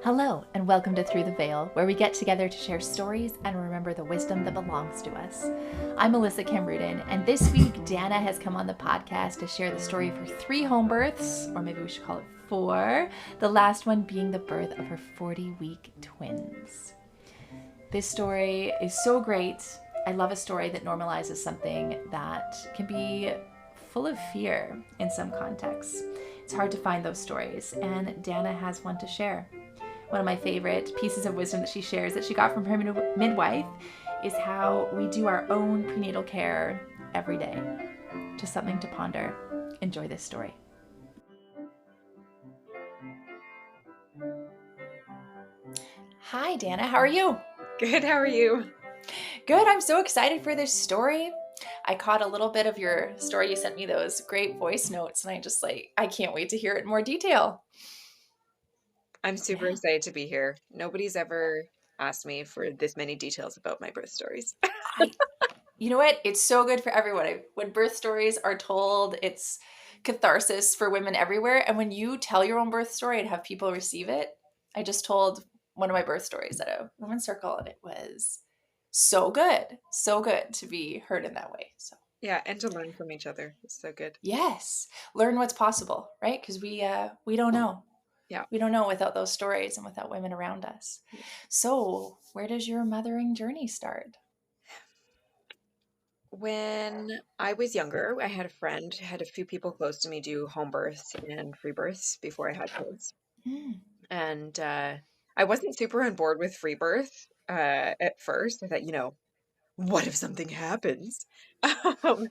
Hello, and welcome to Through the Veil, where we get together to share stories and remember the wisdom that belongs to us. I'm Melissa Camrudin, and this week Dana has come on the podcast to share the story of her 3 home births, or maybe we should call it 4, the last one being the birth of her 40-week twins. This story is so great. I love a story that normalizes something that can be full of fear in some contexts. It's hard to find those stories, and Dana has one to share. One of my favorite pieces of wisdom that she shares that she got from her midwife is how we do our own prenatal care every day. Just something to ponder. Enjoy this story. Hi, Dana. How are you? Good. How are you? Good. I'm so excited for this story. I caught a little bit of your story. You sent me those great voice notes, and I can't wait to hear it in more detail. I'm super excited to be here. Nobody's ever asked me for this many details about my birth stories. You know what? It's so good for everyone. When birth stories are told, it's catharsis for women everywhere. And when you tell your own birth story and have people receive it, I just told one of my birth stories at a women's circle, and it was so good to be heard in that way. So Yeah, and to learn from each other. It's so good. yes, learn what's possible, right? Because we don't know. Yeah. We don't know without those stories and without women around us. So where does your mothering journey start? When I was younger, I had a friend, had a few people close to me do home births and free births before I had kids. Mm. And I wasn't super on board with free birth at first. I thought, what if something happens? Um,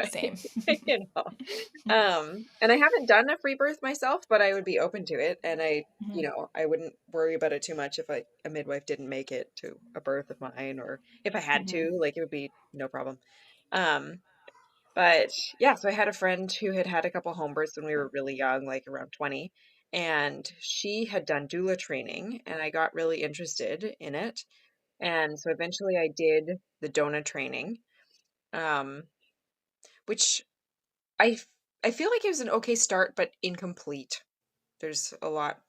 Same. you know. And I haven't done a free birth myself, but I would be open to it. And I wouldn't worry about it too much if a midwife didn't make it to a birth of mine, or if I had Mhm. to, like it would be no problem. Um, but yeah, so I had a friend who had had a couple home births when we were really young, like around 20, and she had done doula training, and I got really interested in it. And so eventually I did the DONA training, um, which I I feel like it was an okay start, but incomplete. There's a lot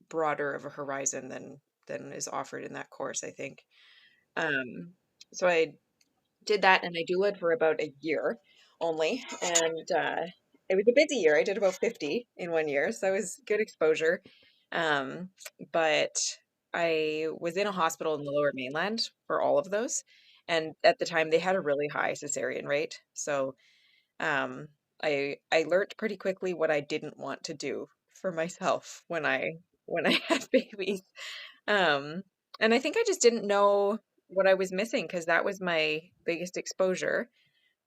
broader of a horizon than is offered in that course, I think. Um, so I did that, and I doulaed for about a year only, and it was a busy year. I did about 50 in one year, so it was good exposure. Um, but I was in a hospital in the Lower Mainland for all of those, and at the time they had a really high cesarean rate. So um, I learned pretty quickly what I didn't want to do for myself when I had babies. Um, and I think I just didn't know what I was missing because that was my biggest exposure.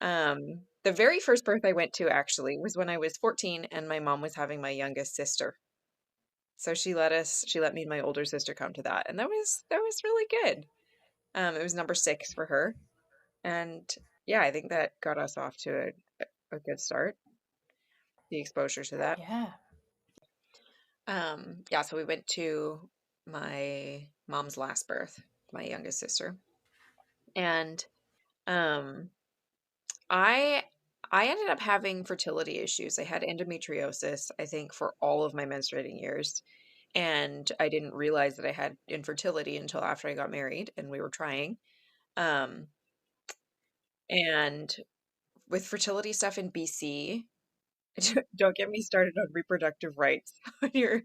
The very first birth I went to actually was when I was 14 and my mom was having my youngest sister. So she let me and my older sister come to that, and that was really good. It was number 6 for her, and yeah, I think that got us off to a good start, the exposure to that. Yeah. Yeah, so we went to my mom's last birth, my youngest sister, and um, I I ended up having fertility issues. I had endometriosis, I think, for all of my menstruating years, and I didn't realize that I had infertility until after I got married and we were trying. Um, and with fertility stuff in BC, don't get me started on reproductive rights when you're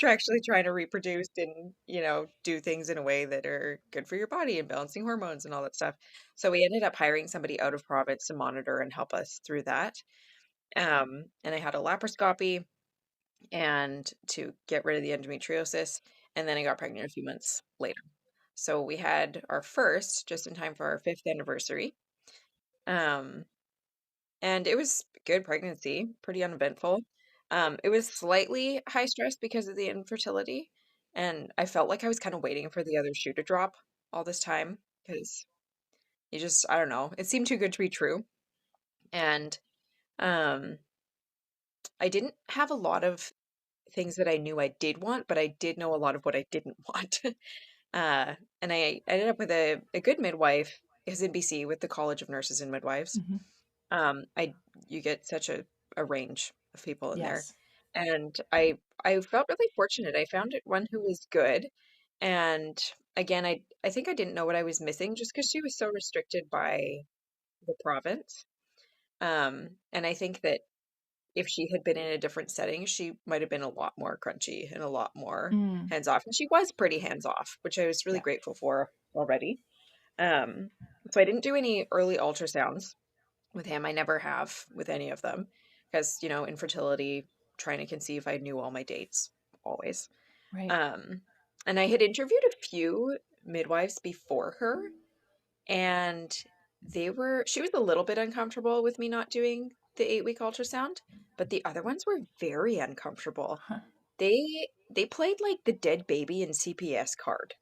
actually trying to reproduce and, do things in a way that are good for your body and balancing hormones and all that stuff. So we ended up hiring somebody out of province to monitor and help us through that. And I had a laparoscopy and to get rid of the endometriosis, and then I got pregnant a few months later. So we had our first just in time for our 5th anniversary. Um, and it was a good pregnancy, pretty uneventful. It was slightly high stress because of the infertility, and I felt like I was kind of waiting for the other shoe to drop all this time because I don't know, it seemed too good to be true. And um, I didn't have a lot of things that I knew I did want, but I did know a lot of what I didn't want. And I ended up with a good midwife, is in BC with the College of Nurses and Midwives. Hmm. I You get such a range of people in there. Yes. And I felt really fortunate. I found it one who was good. And again, I think I didn't know what I was missing just because she was so restricted by the province. And I think that if she had been in a different setting, she might have been a lot more crunchy and a lot more Mm, hands off. And she was pretty hands off, which I was really yeah. grateful for already. Um, so I didn't do any early ultrasounds with him. I never have with any of them because, infertility, trying to conceive, I knew all my dates always. Right. Um, and I had interviewed a few midwives before her, and she was a little bit uncomfortable with me not doing the 8-week ultrasound, but the other ones were very uncomfortable. Huh. They played like the dead baby in CPS card.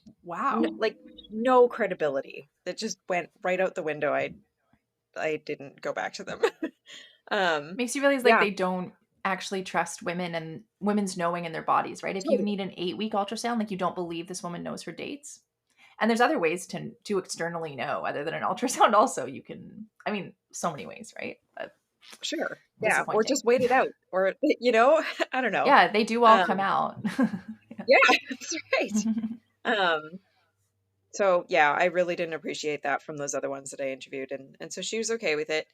No, Wow. like no credibility. That just went right out the window. I didn't go back to them. Um, Makes you realize like yeah, they don't actually trust women and women's knowing in their bodies, right? If you totally. need an 8-week ultrasound, like you don't believe this woman knows her dates. And there's other ways to externally know other than an ultrasound also. You can, I mean, so many ways, right? But Sure. Yeah, or disappointing. just wait it out or I don't know. Yeah, they do all come Um, out. yeah, that's right. Um, so yeah, I really didn't appreciate that from those other ones that I interviewed and so she was okay with it.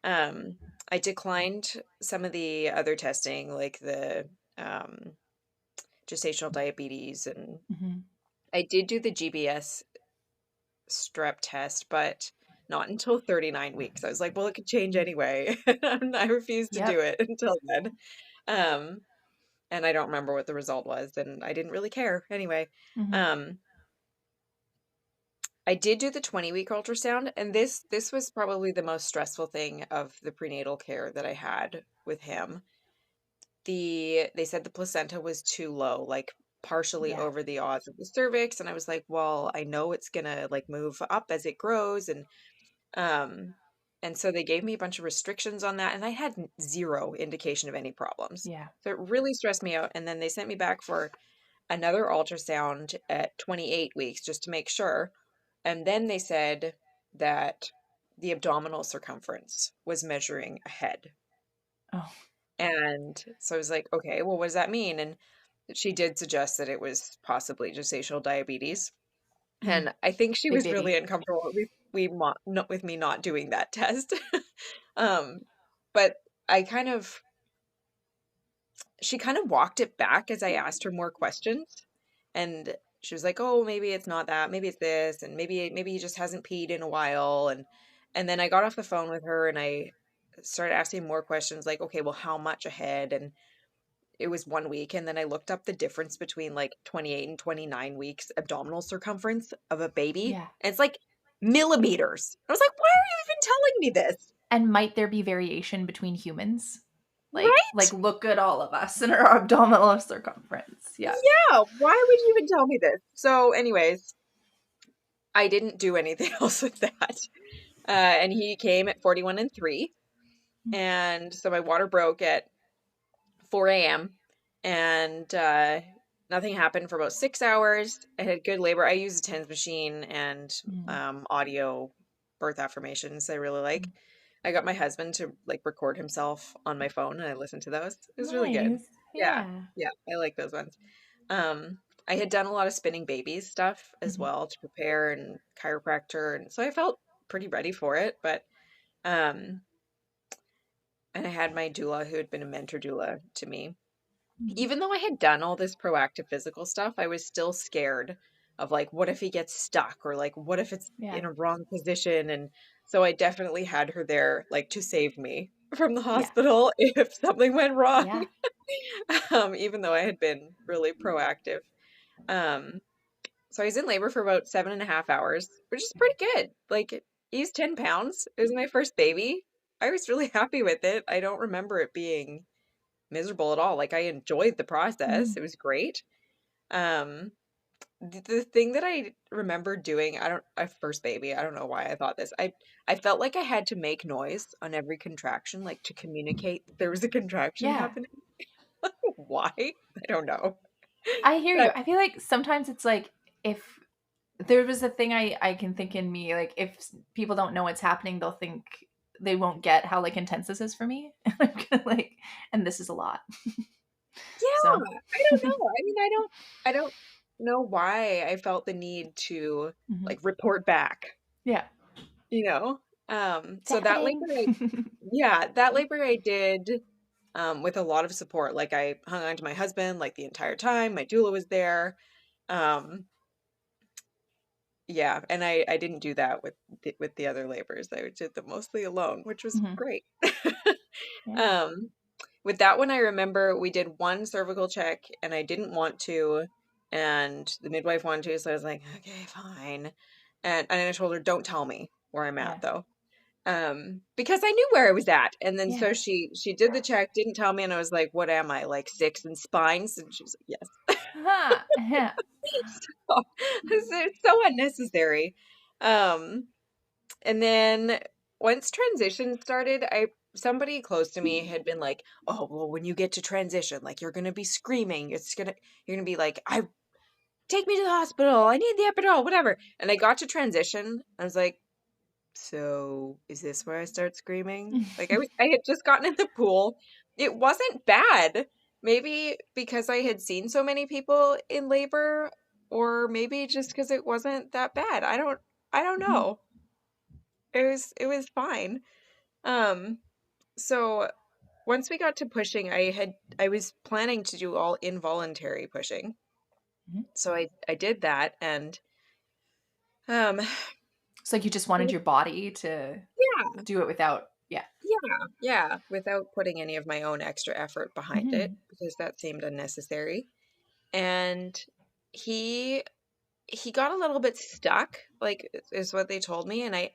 Um, I declined some of the other testing like the um gestational diabetes, and Mhm. I did do the GBS strep test, but not until 39 weeks. I was like, well, it could change anyway. I refused to do Yep. it until then. Um, and I don't remember what the result was, and I didn't really care anyway. Mhm. Um, I did do the 20-week ultrasound, and this was probably the most stressful thing of the prenatal care that I had with him. They said the placenta was too low, like partially Yeah. over the odds of the cervix, and I was like, well, I know it's gonna like move up as it grows, um and so they gave me a bunch of restrictions on that, and I had zero indication of any problems. Yeah. So it really stressed me out, and then they sent me back for another ultrasound at 28 weeks just to make sure. And then they said that the abdominal circumference was measuring ahead. Oh. And so I was like, okay, well, what does that mean? And she did suggest that it was possibly gestational diabetes. Mm. And I think she Big was really baby. uncomfortable not with me not doing that test. Um, but I kind of she kind of walked it back as I asked her more questions. And she was like, "Oh, maybe it's not that. Maybe it's this, and maybe he just hasn't peed in a while." And then I got off the phone with her and I started asking more questions like, "Okay, well, how much ahead?" And it was 1 week, and then I looked up the difference between like 28 and 29 weeks abdominal circumference of a baby, Yeah. and it's like millimeters. I was like, "Why are you even telling me this?" And might there be variation between humans? Like Right? look at all of us and our abdominal circumference. Yeah. Yeah, why would you even tell me this? So, anyways, I didn't do anything else with that. And he came at 41 and 3. And so my water broke at 4 a.m. and nothing happened for about 6 hours. I had good labor. I use a TENS machine and Mm. audio birth affirmations I really like. I got my husband to like record himself on my phone and I listened to those. It was really good. Nice. Yeah. Yeah. Yeah. I like those ones. I had done a lot of spinning babies stuff as Mhm. well to prepare and chiropractor. And so I felt pretty ready for it. But, um, and I had my doula who had been a mentor doula to me. Mhm. Even though I had done all this proactive physical stuff, I was still scared of like, what if he gets stuck or like, what if it's Yeah. in a wrong position? And so I definitely had her there like to save me from the Yeah. hospital if something went wrong, Yeah. even though I had been really proactive. Um, so I was in labor for about 7.5 hours, which is pretty good. Like he's 10 pounds. It was my first baby. I was really happy with it. I don't remember it being miserable at all. Like I enjoyed the process. Mm. It was great. Um, the thing that I remember doing, I first baby, I don't know why I thought this. I felt like I had to make noise on every contraction, like to communicate that there was a contraction Yeah. happening. Why? I don't know. I hear you. But I feel like sometimes it's like if there was a thing I can think in me like if people don't know what's happening, they'll think they won't get how like intense this is for me. I'm gonna like, and this is a lot. Yeah, So I don't know. I mean, I don't know why I felt the need to mhm. like report back, Yeah, you know? it's So that happening. labor yeah, that labor I did with a lot of support. Like I hung on to my husband like the entire time. My doula was there. Um, yeah, and I didn't do that with the other labors. I did them mostly alone, which was Mhm. great. Yeah. Um, with that one, I remember we did one cervical check and I didn't want to, and the midwife wanted to, so I was like, okay, fine. And I told her, don't tell me where I'm Yeah. at though. Because I knew where I was at. And then Yeah. so she did the check, didn't tell me, and I was like, what am I, like 6 in spines? And she was like, yes. Huh. Yeah. So, it's so unnecessary. Um, and then once transition started, I somebody close to me had been like, "Oh, well, when you get to transition, like you're gonna be screaming. You're gonna be like, I take me to the hospital. I need the epidural, whatever." And I got to transition. I was like, "So is this where I start screaming?" Like I had just gotten in the pool. It wasn't bad. Maybe because I had seen so many people in labor, or maybe just because it wasn't that bad. I don't Mhm. know. It was fine. Um, so once we got to pushing, I was planning to do all involuntary pushing. Mhm. So I did that and um It's like you just wanted your body to yeah, do it without. Yeah. yeah, without putting any of my own extra effort behind it Mhm. because that seemed unnecessary. And he he got a little bit stuck, like is what they told me, and I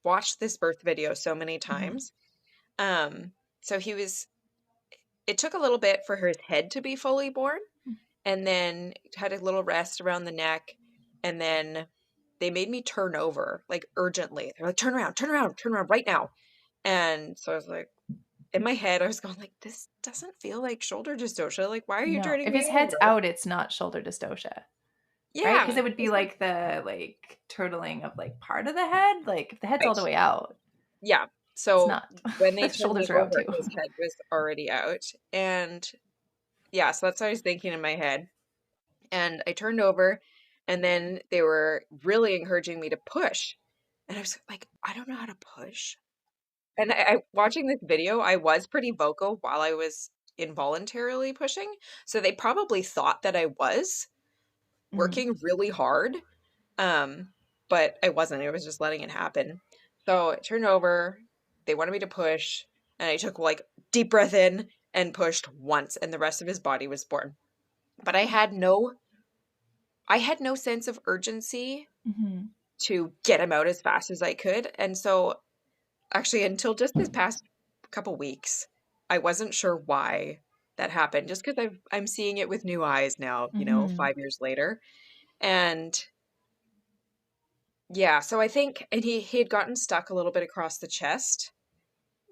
watched this birth video so many Mhm. times. Um so it took a little bit for his head to be fully born, and then had a little rest around the neck, and then they made me turn over like urgently. They're like, turn around right now. And so I was like, in my head, I was going like, this doesn't feel like shoulder dystocia. Like, why are you No, turning if me his head's over? out, it's not shoulder dystocia, right? Yeah. Because it would be like the like turtling of like part of the head. Like if the head's all Right. the way out, Yeah. it's So not. when they turned me Shoulders are out over, too. his head was already out. And yeah, so that's what I was thinking in my head. And I turned over, and then they were really encouraging me to push. And I was like, I don't know how to push. And I watching this video, I was pretty vocal while I was involuntarily pushing. So they probably thought that I was Mhm. working really hard. Um, but I wasn't. I was just letting it happen. So I turned over, they wanted me to push, and I took like deep breath in and pushed once, and the rest of his body was born. But I had no sense of urgency Mhm. to get him out as fast as I could. And so actually until just this past couple weeks, I wasn't sure why that happened just because I'm seeing it with new eyes now, Mhm. 5 years later. And yeah, so I think and he had gotten stuck a little bit across the chest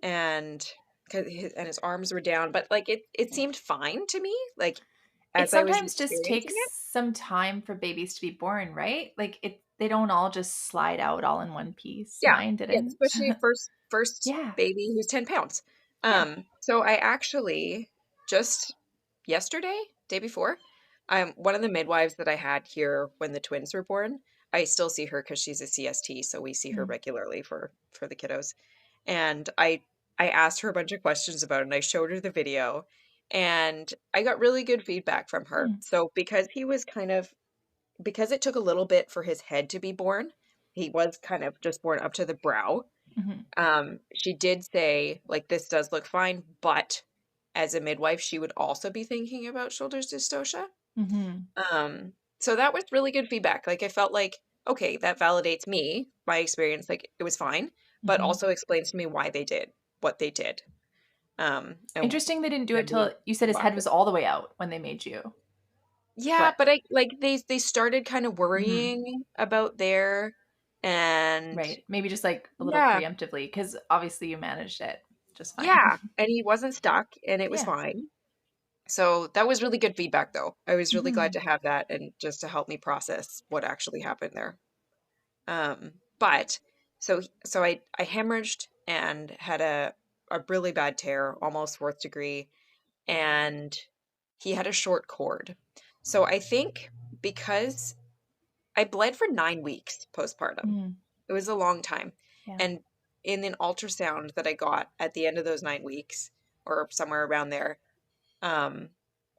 and and his arms were down, but like it seemed fine to me, like It as I was sometimes just experiencing takes it. some time for babies to be born, right? Like they don't all just slide out all in one piece. Yeah. Mine Yeah, didn't. especially first Yeah. baby who's 10 pounds. Yeah. So I actually just yesterday, day before, one of the midwives that I had here when the twins were born, I still see her because she's a CST, so we see her Mm. regularly for the kiddos. And I asked her a bunch of questions about it and I showed her the video and I got really good feedback from her. Mm. So because it took a little bit for his head to be born, he was kind of just born up to the brow. Mhm. She did say, like, this does look fine, but as a midwife, she would also be thinking about shoulders dystocia. Mhm. Um, so that was really good feedback. Like, I felt like, okay, that validates me, my experience, like, it was fine, but Mhm. also explains to me why they did what they did. And Interesting they didn't do it when we till you said his head watched was it. all the way out when they made you. Yeah, But but I like they started kind of mhm. worrying about there, and Right. Maybe just like a little yeah, preemptively because obviously you managed it just fine. yeah, and he wasn't stuck, and it was Yeah. fine. So that was really good feedback, though. I was really glad Mhm. to have that, and just to help me process what actually happened there. But so I hemorrhaged. and had a really bad tear, almost fourth degree, and he had a short cord. So I think because I bled for 9 weeks postpartum, Mm. it was a long time. Yeah. And in an ultrasound that I got at the end of those 9 weeks, or somewhere around there, um,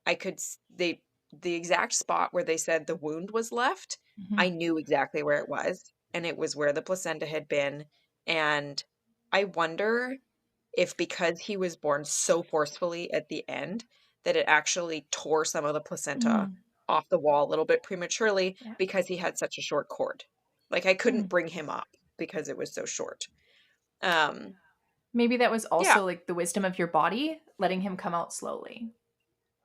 I could the exact spot where they said the wound was left, Mhm. I knew exactly where it was, and it was where the placenta had been. And I wonder if because he was born so forcefully at the end that it actually tore some of the placenta Mm. off the wall a little bit prematurely Yeah. because he had such a short cord. Like I couldn't Mm. bring him up because it was so short. Um, Maybe that was yeah, also like the wisdom of your body letting him come out slowly,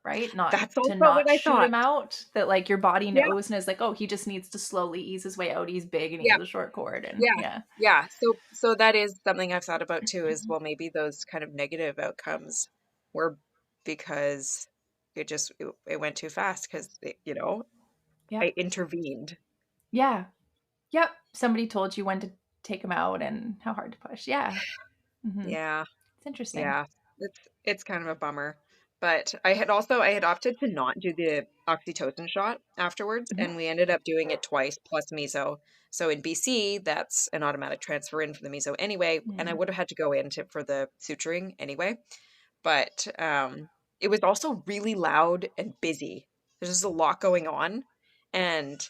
right? Not that's to also what not I shoot thought. him out, that like your body Yeah, knows and is like, oh, he just needs to slowly ease his way out. He's big and he yeah, has a short cord. And yeah, yeah. yeah. So that is something I've thought about too, is well, maybe those kind of negative outcomes were because it went too fast because Yep. I intervened. Yeah. Yep. Somebody told you when to take him out and how hard to push. Yeah. Hmm. Yeah. It's interesting. Yeah, it's kind of a bummer. But I had opted to not do the oxytocin shot afterwards, Hmm. and we ended up doing it twice plus meso. So in BC, that's an automatic transfer in for the meso anyway, and I Mm. would have had to go in for the suturing anyway. But it was also really loud and busy. There's just a lot going on, and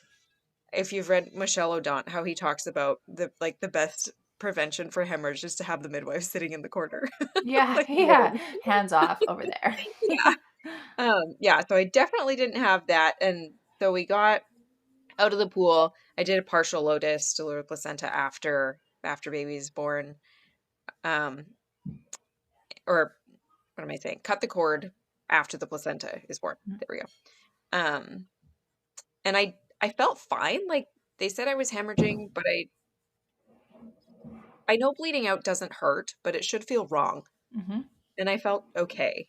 if you've read Michel Odent, how he talks about the best prevention for hemorrhage is to have the midwife sitting in the corner. Yeah. Like Yeah. literally. Hands off over there. Yeah. Yeah, so I definitely didn't have that. And so we got out of the pool. I did a partial lotus, delivered placenta after baby is born. Um, or what am I saying? Cut the cord after the placenta is born. There we go. Um, and I felt fine. Like they said I was hemorrhaging, but I know bleeding out doesn't hurt, but it should feel wrong. Hmm. And I felt okay.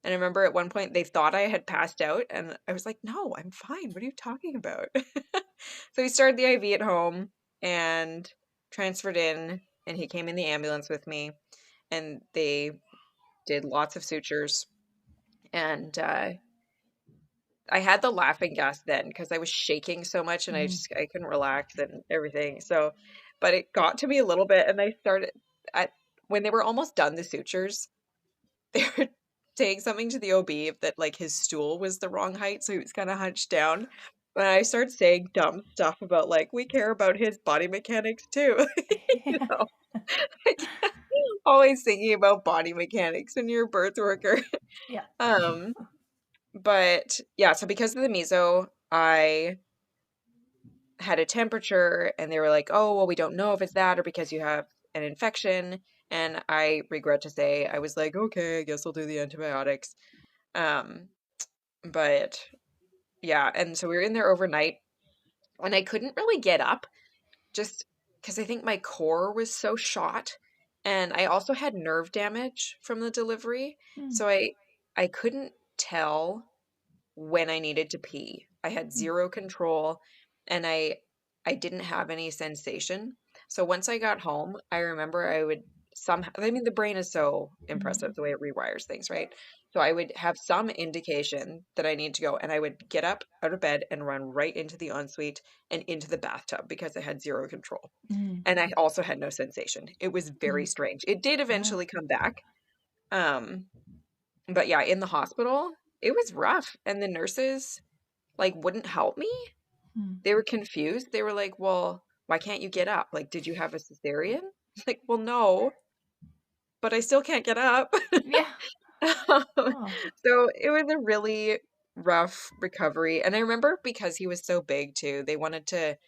And I remember at one point they thought I had passed out, and I was like, no, I'm fine. What are you talking about? So we started the IV at home and transferred in, and he came in the ambulance with me, and they did lots of sutures. And I had the laughing gas then because I was shaking so much and Mm. I couldn't relax and everything. So, but it got to me a little bit, and I started at when they were almost done the sutures, they were saying something to the OB that like his stool was the wrong height, so he was kind of hunched down. And I started saying dumb stuff about like we care about his body mechanics too. You Yeah. know, like, always thinking about body mechanics when you're a birth worker. Yeah. Um, but yeah, so because of the meso, I had a temperature and they were like, "Oh, well, we don't know if it's that or because you have an infection." And I regret to say I was like, "Okay, I guess I'll do the antibiotics." Um, but yeah, and so we were in there overnight and I couldn't really get up just because I think my core was so shot. And I also had nerve damage from the delivery. Mm. So I couldn't tell when I needed to pee. I had Mm. zero control and I didn't have any sensation. So once I got home, I remember I would somehow, I mean, the brain is so impressive Mm. the way it rewires things, right? So I would have some indication that I need to go, and I would get up out of bed and run right into the ensuite and into the bathtub because I had zero control. Mm. And I also had no sensation. It was very Mm. strange. It did Wow. eventually come back. Um, but yeah, in the hospital, it was rough. And the nurses like wouldn't help me. Mm. They were confused. They were like, "Well, why can't you get up? Like, did you have a cesarean?" Like, "Well, no, but I still can't get up." Yeah. So Oh. it was a really rough recovery. And I remember because he was so big too, they wanted to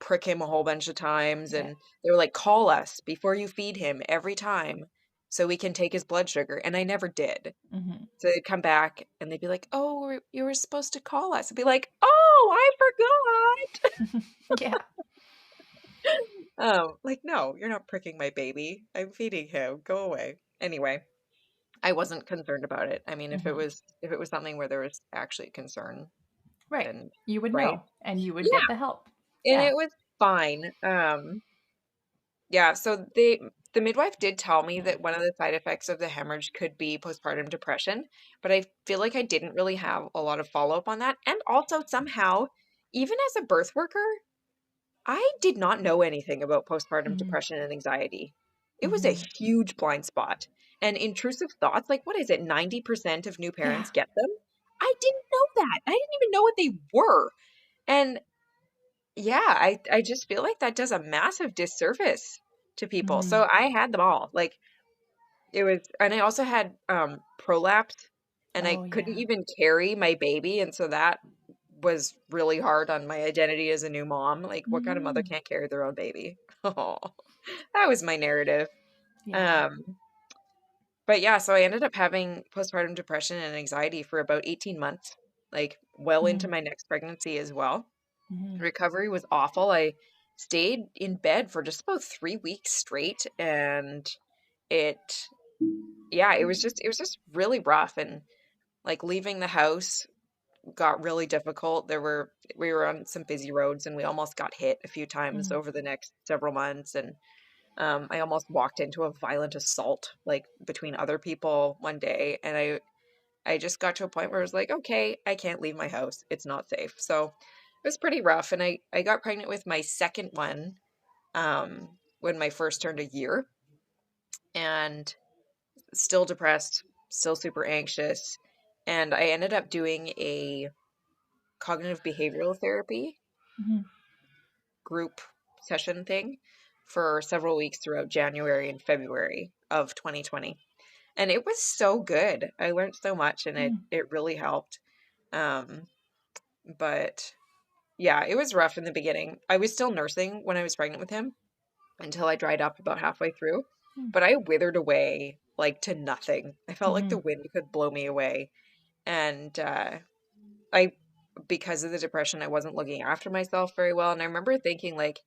prick him a whole bunch of times, Yeah. and they were like, "Call us before you feed him every time so we can take his blood sugar." And I never did. Hmm. So they'd come back and they'd be like, "Oh, you were supposed to call us." I'd be like, "Oh, I forgot." Yeah. Like, no, you're not pricking my baby. I'm feeding him. Go away. Anyway, I wasn't concerned about it. I mean, Hmm. if it was something where there was actually concern, Right. then You would right. know and you would Yeah, get the help. and Yeah. it was fine. Yeah, so they The midwife did tell me that one of the side effects of the hemorrhage could be postpartum depression, but I feel like I didn't really have a lot of follow-up on that. And also somehow, even as a birth worker, I did not know anything about postpartum Mm-hmm. depression and anxiety. It was a Mm-hmm. huge blind spot. And intrusive thoughts, like what is it, 90% of new Yeah. parents get them? I didn't know that. I didn't even know what they were. And yeah, I just feel like that does a massive disservice to people. Mm-hmm. So I had them all. Like it was, and I also had prolapse, and I Oh, couldn't yeah. even carry my baby, and so that was really hard on my identity as a new mom. Like, what kind of mother Mm-hmm. can't carry their own baby? Oh, that was my narrative. Yeah. Um, but yeah, so I ended up having postpartum depression and anxiety for about 18 months, like well into my next pregnancy as well. Mm-hmm. Recovery was awful. I stayed in bed for just about 3 weeks straight, and it, yeah, it was just really rough. And like leaving the house got really difficult. We were on some busy roads, and we almost got hit a few times Mm-hmm. over the next several months. And I almost walked into a violent assault like between other people one day, and I just got to a point where I was like, okay, I can't leave my house. It's not safe. So it was pretty rough. And I got pregnant with my second one when my first turned a year, and still depressed, still super anxious. And I ended up doing a cognitive behavioral therapy Mm-hmm. group session thing for several weeks throughout January and February of 2020. And it was so good. I learned so much, and it really helped. Um, but yeah, it was rough in the beginning. I was still nursing when I was pregnant with him until I dried up about halfway through, but I withered away like to nothing. I felt like Mm-hmm. the wind could blow me away. And I, because of the depression, I wasn't looking after myself very well. And I remember thinking, like,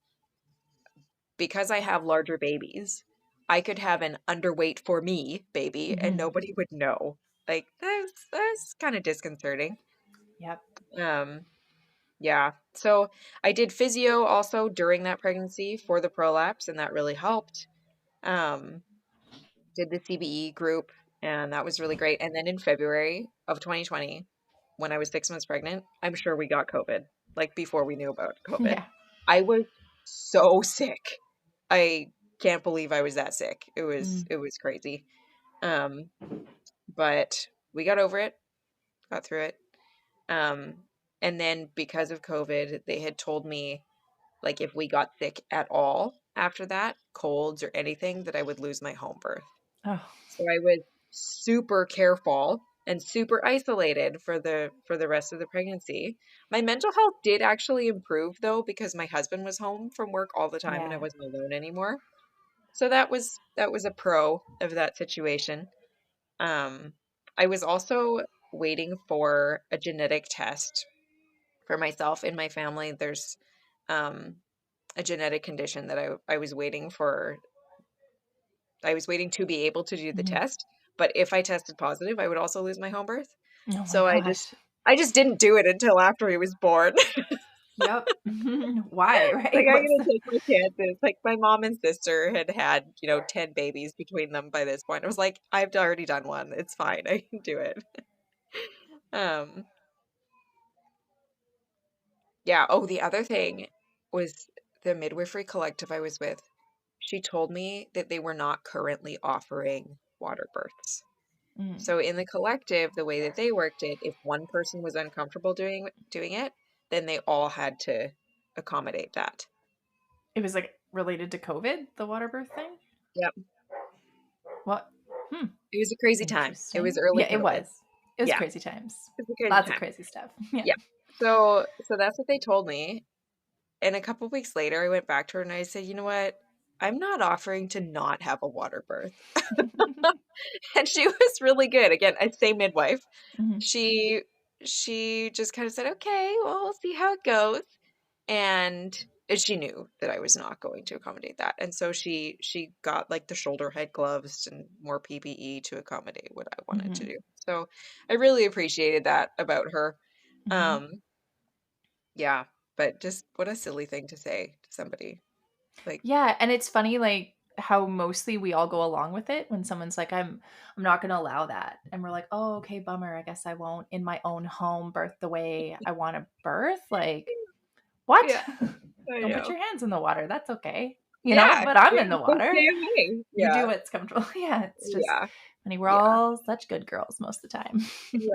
because I have larger babies, I could have an underweight for me baby and Mm-hmm. nobody would know. Like, that's kind of disconcerting. Yep. Um, yeah. So I did physio also during that pregnancy for the prolapse, and that really helped. Um, did the CBE group, and that was really great. And then in February of 2020, when I was 6 months pregnant, I'm sure we got COVID, like before we knew about COVID. Yeah. I was so sick. I can't believe I was that sick. Mm. It was crazy. Um, but we got over it, got through it. Um, and then because of COVID, they had told me like if we got sick at all after that, colds or anything, that I would lose my home birth. Oh. So I was super careful and super isolated for the rest of the pregnancy. My mental health did actually improve though because my husband was home from work all the time and I Yeah. wasn't alone anymore. So that was a pro of that situation. Um, I was also waiting for a genetic test for myself in my family. There's um, a genetic condition that I was waiting for. I was waiting to be able to do the Mm-hmm. test, but if I tested positive, I would also lose my home birth. Oh my So gosh. I just didn't do it until after he was born. Yep. Why, Like right? I'm What's gonna the take my chances. Like my mom and sister had, 10 babies between them by this point. I was like, I've already done one. It's fine. I can do it. Um, yeah. Oh, the other thing was the midwifery collective I was with. She told me that they were not currently offering water births. Mm. So in the collective, the way that they worked it, if one person was uncomfortable doing it, then they all had to accommodate that. It was like related to COVID, the water birth thing? Yep. What? Hmm. It was a crazy time. It was Interesting. early Yeah, it COVID. was. It was Yeah, crazy times. it was a crazy Lots of time. crazy stuff. Yeah. Yeah. So that's what they told me. And a couple weeks later, I went back to her and I said, you know what? I'm not offering to not have a water birth. And she was really good. Again, I'd say midwife. Hmm. She she just kind of said, okay, well, we'll see how it goes. And she knew that I was not going to accommodate that. And so she got like the shoulder head gloves and more PPE to accommodate what I wanted to Hmm. do. So I really appreciated that about her. Hmm. Um, yeah, but just what a silly thing to say to somebody. Like, Yeah, and it's funny, like how mostly we all go along with it when someone's like, I'm not gonna allow that. And we're like, oh, okay, bummer. I guess I won't in my own home birth the way I want to birth. Like, what? Yeah, I Don't put know. your hands in the water. That's okay. Yeah, But I'm yeah, in the so water. stay away. You do Yeah, what's comfortable. Yeah, it's just yeah, funny. We're yeah, all such good girls most of the time. yeah.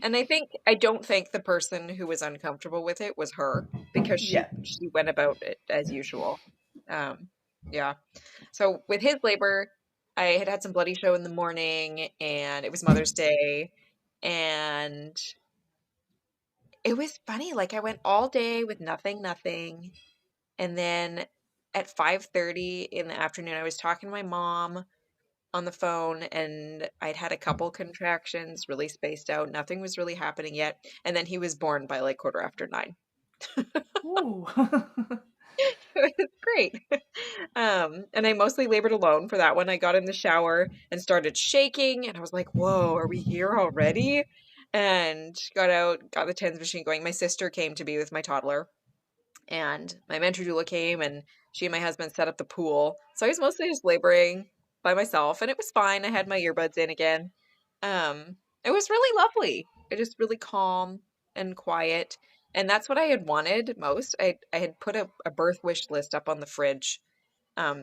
And I don't think the person who was uncomfortable with it was her because Yeah. she went about it as usual. Um, yeah. So with his labor, I had some bloody show in the morning, and it was Mother's Day, and it was funny. Like I went all day with nothing, and then at 5:30 in the afternoon, I was talking to my mom on the phone, and I'd had a couple contractions, really spaced out. Nothing was really happening yet. And then he was born by like 9:15. Ooh. It was great. And I mostly labored alone for that one. I got in the shower and started shaking, and I was like, whoa, are we here already? And got out, got the TENS machine going. My sister came to be with my toddler, and my mentor doula came, and she and my husband set up the pool. So I was mostly just laboring by myself, and it was fine. I had my earbuds in again. It was really lovely. It just really calm and quiet. And that's what I had wanted most. I had put a birth wish list up on the fridge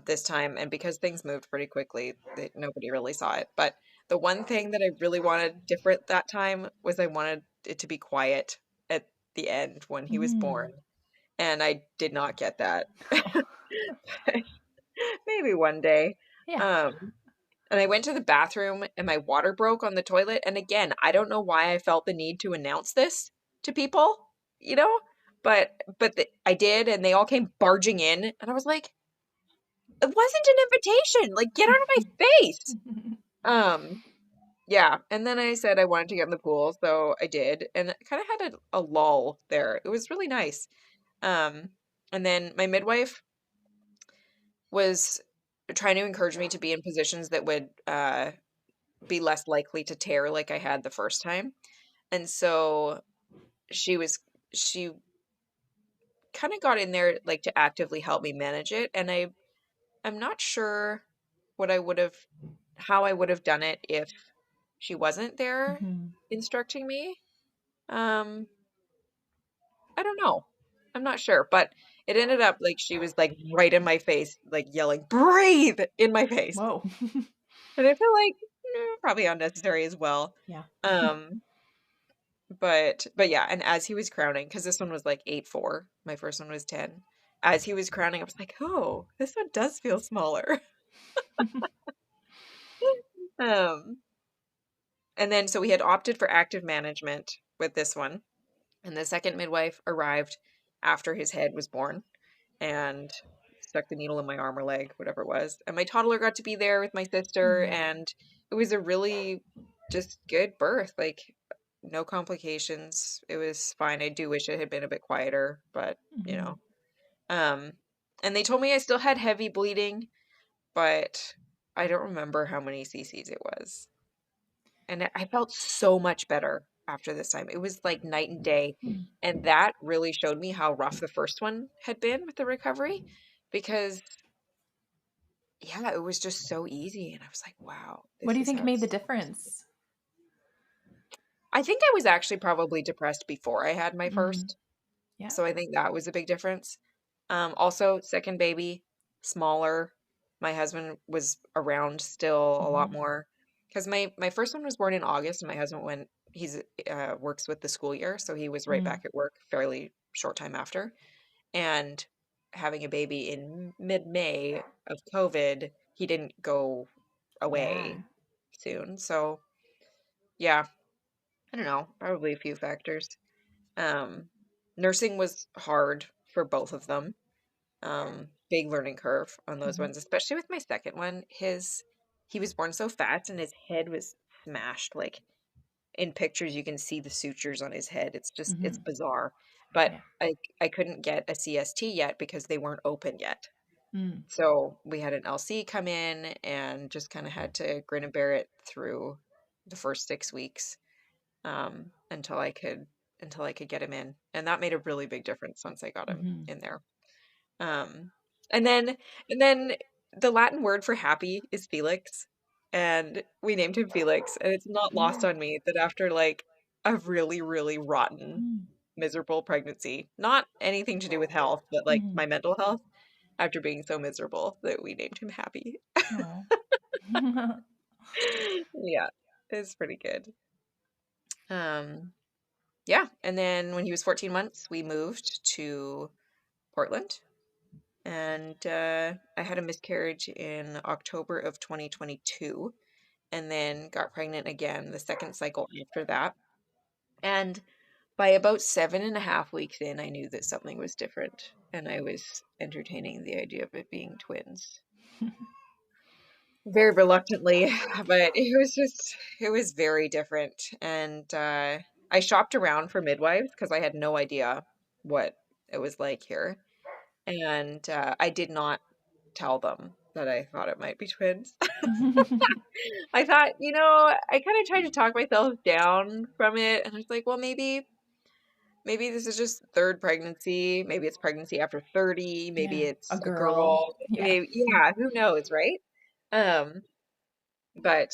this time, and because things moved pretty quickly, nobody really saw it. But the one thing that I really wanted different that time was I wanted it to be quiet at the end when he was born, Mm. and I did not get that. Maybe one day. Yeah. Um, and I went to the bathroom and my water broke on the toilet. And again, I don't know why I felt the need to announce this to people, you know, but I did, and they all came barging in, and I was like, it wasn't an invitation. Like, get out of my face. Um, yeah. And then I said I wanted to get in the pool, so I did, and I kind of had a lull there. It was really nice. Um, and then my midwife was trying to encourage me to be in positions that would be less likely to tear like I had the first time. And so she was she kind of got in there like to actively help me manage it. And I'm not sure what I would have how I would have done it if she wasn't there Mhm. instructing me. Um, I don't know. I'm not sure, but it ended up like she was like right in my face, like yelling, "Breathe!" in my face. Whoa. And I feel like probably unnecessary as well. Yeah. Um, but yeah, and as he was crowning, because this one was like 8-4, my first one was 10. As he was crowning, I was like, oh, this one does feel smaller. Um, and then so we had opted for active management with this one, and the second midwife arrived after his head was born and stuck the needle in my arm or leg, whatever it was. And my toddler got to be there with my sister, Mm. and it was a really just good birth. Like no complications. It was fine. I do wish it had been a bit quieter, but you Mhm. know. Um, and they told me I still had heavy bleeding, but I don't remember how many cc's it was. And I felt so much better after this time. It was like night and day. Mm. And that really showed me how rough the first one had been with the recovery because, yeah, it was just so easy. And I was like, wow, What do this you is think how made it's the supposed to be. difference? I think I was actually probably depressed before I had my Mm. first. Yeah. So I think that was a big difference. Also, second baby, smaller. My husband was around still a lot Mhm. more because my first one was born in August, and my husband he's works with the school year, so he was right Mm. back at work fairly short time after. And having a baby in mid-May of COVID, he didn't go Yeah. away soon. So yeah, I don't know, probably a few factors. Um, Nursing was hard for both of them. Big learning curve on those Mhm. ones, especially with my second one. He was born so fast, and his head was smashed. Like in pictures, you can see the sutures on his head. It's Mhm. bizarre. But Yeah. I couldn't get a CST yet because they weren't open yet. Mm. So we had an LC come in and just kind of had to grin and bear it through the first 6 weeks until I could get him in, and that made a really big difference once I got him Mhm. in there. Um, and then and then the Latin word for happy is Felix, and we named him Felix, and it's not lost on me that after like a really, really rotten, Mm. miserable pregnancy, not anything to do with health, but like Mhm. my mental health, after being so miserable that we named him Happy. Oh. Yeah, it's pretty good. Um, yeah, and then when he was 14 months, we moved to Portland, and I had a miscarriage in October of 2022, and then got pregnant again the second cycle after that. And by about 7.5 weeks in, I knew that something was different, and I was entertaining the idea of it being twins. Very reluctantly, but it was very different. And I shopped around for midwives because I had no idea what it was like here. And I did not tell them that I thought it might be twins. I thought, I kind of tried to talk myself down from it. And I was like, well, maybe this is just third pregnancy. Maybe it's pregnancy after 30. Maybe Yeah, a it's a girl. girl. Yeah. Maybe, yeah, who knows, right? Um, but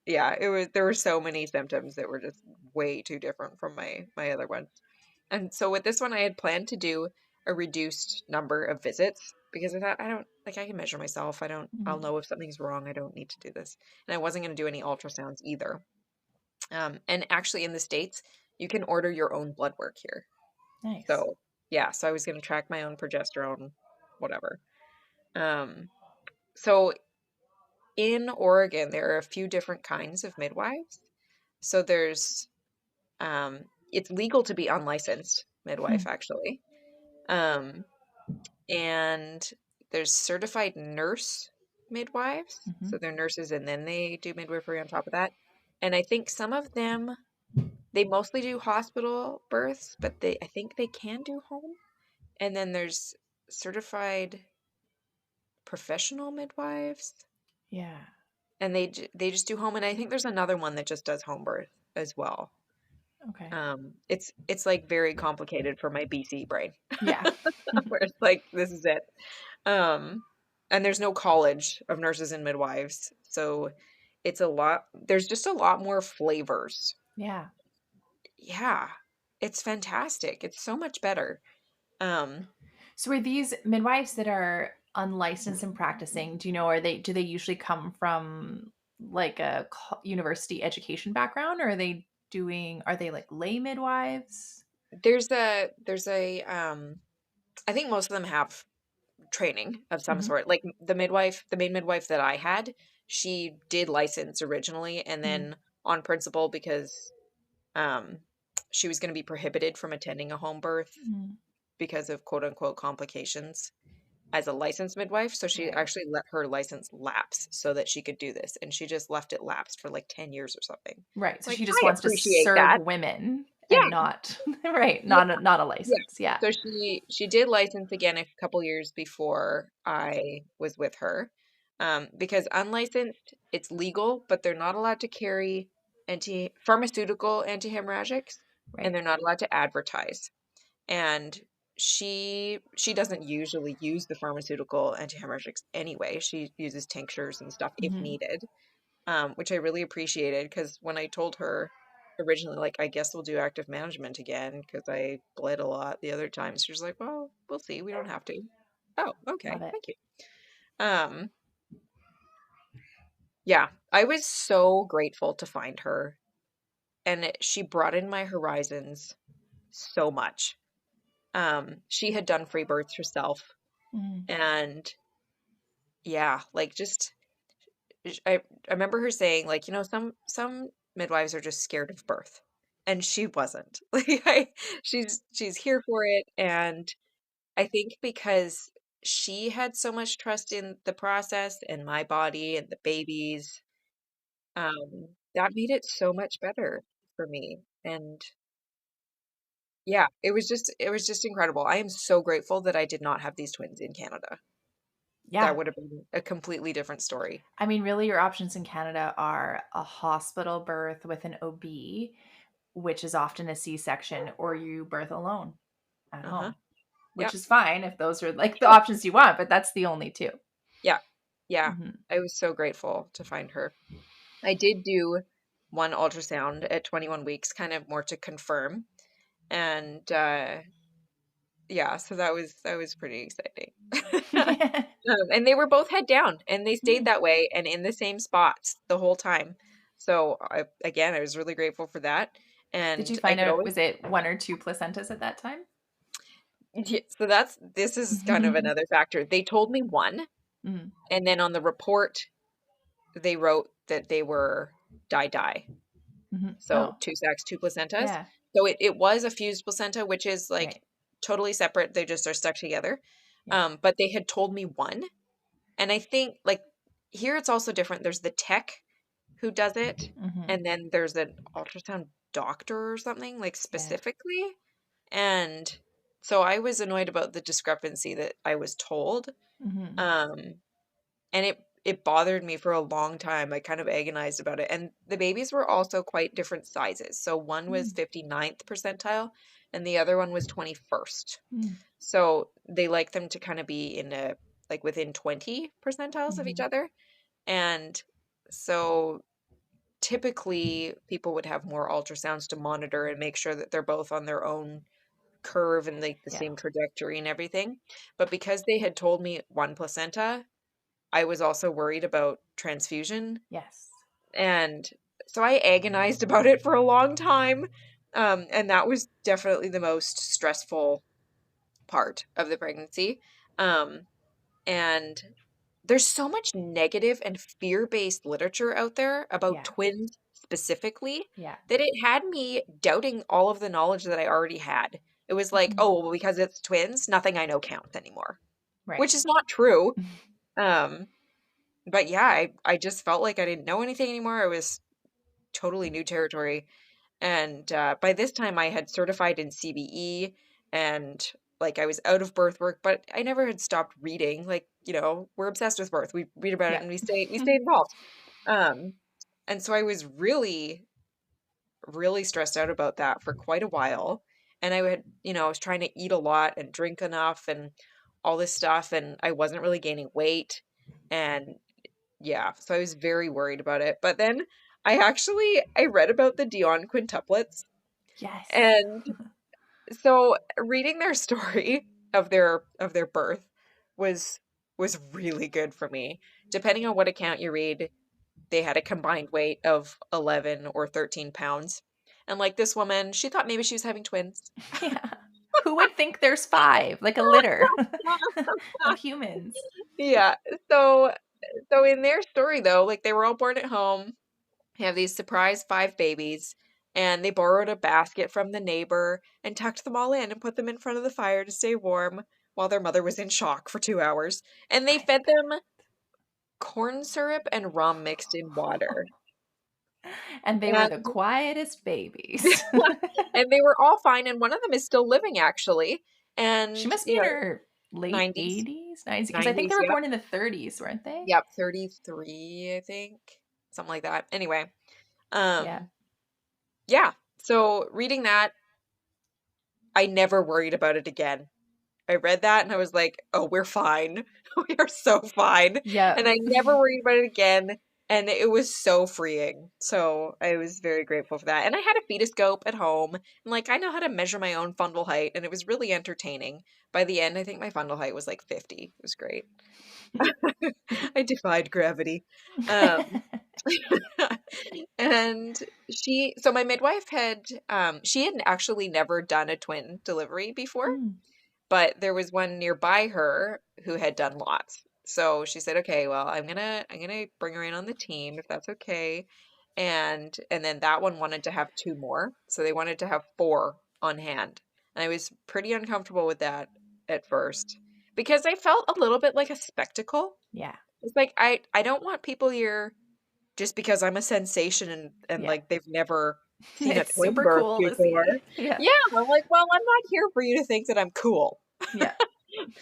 yeah, there were so many symptoms that were just way too different from my other ones. And so with this one, I had planned to do a reduced number of visits because I thought I don't like I can measure myself. I'll Mhm. know if something's wrong. I don't need to do this. And I wasn't going to do any ultrasounds either. And actually in the States, you can order your own blood work here. Nice. So yeah, so I was going to track my own progesterone, whatever. Um, so in Oregon, there are a few different kinds of midwives. So it's legal to be unlicensed midwife, actually. Um, and there's certified nurse midwives. Mhm. So they're nurses and then they do midwifery on top of that. And I think some of them, they mostly do hospital births, but I think they can do home. And then there's certified professional midwives, Yeah. and they just do home. And I think there's another one that just does home birth as well. Okay. It's like very complicated for my BC brain, Yeah. where it's like this is it. Um, and there's no college of nurses and midwives, so it's a lot. There's just a lot more flavors. Yeah. Yeah, it's fantastic. It's so much better. Um, So are these midwives that are unlicensed and practicing, do you know, do they usually come from like a university education background, or are they like lay midwives? there's a I think most of them have training of some Hmm. sort. Like the main midwife that I had, she did license originally and Mm. then on principle because um she was going to be prohibited from attending a home birth Mm. because of quote unquote complications as a licensed midwife. So she Right. actually let her license lapse so that she could do this. And she just left it lapsed for like 10 years or something. Right. So Like, she just I wants to appreciate serve that. women and Yeah. not right, Yeah. not a Yeah. license. Yeah. So she did license again a couple years before I was with her. Because unlicensed, it's legal, but they're not allowed to carry pharmaceutical antihemorrhagics, and Right. they're not allowed to advertise. And she doesn't usually use the pharmaceutical antihemorrhagics anyway. She uses tinctures and stuff if Hmm. needed, which I really appreciated because when I told her originally, like, I guess we'll do active management again because I bled a lot the other time. She was like, well, we'll see. We don't have to. Oh, Love okay. it. Thank you. Um, yeah, I was so grateful to find her, and she broadened my horizons so much. She had done free births herself, Mm. and yeah, like just I remember her saying like, some midwives are just scared of birth. And she wasn't. Like she's here for it, and I think because she had so much trust in the process and my body and the babies, that made it so much better for me. And yeah, it was just incredible. I am so grateful that I did not have these twins in Canada. That Yeah. would have been a completely different story. I mean, really, your options in Canada are a hospital birth with an OB, which is often a C-section, or you birth alone at Uh-huh. home, which Yep. is fine if those are like the Sure. options you want, but that's the only two. Yeah. Yeah, Hmm. I was so grateful to find her. I did do one ultrasound at 21 weeks, kind of more to confirm. And yeah, so that was pretty exciting. And they were both head down, and they stayed that way and in the same spots the whole time. So I was really grateful for that. Did you And I find could out, always, was it one or two placentas at that time? yeah, so this is kind of another factor. They told me one, Mm-hmm. and then on the report they wrote that they were die. Mm-hmm. So Oh, two sacs, two placentas. yeah. So it was a fused placenta, which is like Right. totally separate. They just are stuck together. Yeah. But they had told me one. And I think like here it's also different. There's the tech who does it, Mm-hmm. and then there's an ultrasound doctor or something, like Yeah. specifically. And so I was annoyed about the discrepancy that I was told. Mm-hmm. Um, and it bothered me for a long time. I kind of agonized about it. And the babies were also quite different sizes. So one was 59th percentile and the other one was 21st. Mm-hmm. So they like them to kind of be in a like within 20 percentiles of each Mm-hmm. other. And so typically people would have more ultrasounds to monitor and make sure that they're both on their own curve and like the Yeah. same trajectory and everything. But because they had told me one placenta, I was also worried about transfusion, Yes. and so I agonized about it for a long time. And that was definitely the most stressful part of the pregnancy. Um, and there's so much negative and fear-based literature out there about Yeah. twins specifically Yeah. that it had me doubting all of the knowledge that I already had. It was like, Mhm. oh, well, because it's twins, nothing I know counts anymore, Right. which is not true. Um, but yeah, I just felt like I didn't know anything anymore. I was totally new territory. And by this time, I had certified in CBE and like I was out of birth work, but I never had stopped reading. Like, we're obsessed with birth. We read about it Yeah. and we stay involved. Um, and so I was really, really stressed out about that for quite a while. And I was trying to eat a lot and drink enough and all this stuff, and I wasn't really gaining weight. And yeah, so I was very worried about it. But then I read about the Dion quintuplets, Yes. and so reading their story of their birth was was really good for me. Depending on what account you read, they had a combined weight of 11 or 13 pounds. And like this woman, she thought maybe she was having twins. Yeah. Who would think there's five? Like a litter of humans. Yeah. So in their story though, like they were all born at home. They have these surprise five babies, and they borrowed a basket from the neighbor and tucked them all in and put them in front of the fire to stay warm while their mother was in shock for 2 hours. And they I fed them corn syrup and rum mixed in water. And they were And the quietest babies. and they were all fine, and one of them is still living actually. She And must be in her late 90s, 80s, 90s, because I think they 90s, were yep. born in the 30s, weren't they? Yep, 33, I think. Something like that. Anyway, Yeah. um yeah. So reading that, I never worried about it again. I read that and I was like, "Oh, we're fine. We are so fine." Yeah. And I never worried about it again, and it was so freeing. So, I was very grateful for that. And I had a fetoscope at home, and like I know how to measure my own fundal height, and it was really entertaining. By the end, I think my fundal height was like 50. It was great. I defied gravity. Um and so my midwife she had actually never done a twin delivery before, Mm. but there was one nearby her who had done lots. So she said, "Okay, well, I'm gonna bring her in on the team if that's okay." And then that one wanted to have two more, so they wanted to have four on hand. And I was pretty uncomfortable with that at first because I felt a little bit like a spectacle. Yeah. It's like I don't want people here just because I'm a sensation and Yeah. like they've never seen a It's twin super birth cool to before. see. Yeah. Yeah, I'm like, well, I'm not here for you to think that I'm cool. Yeah.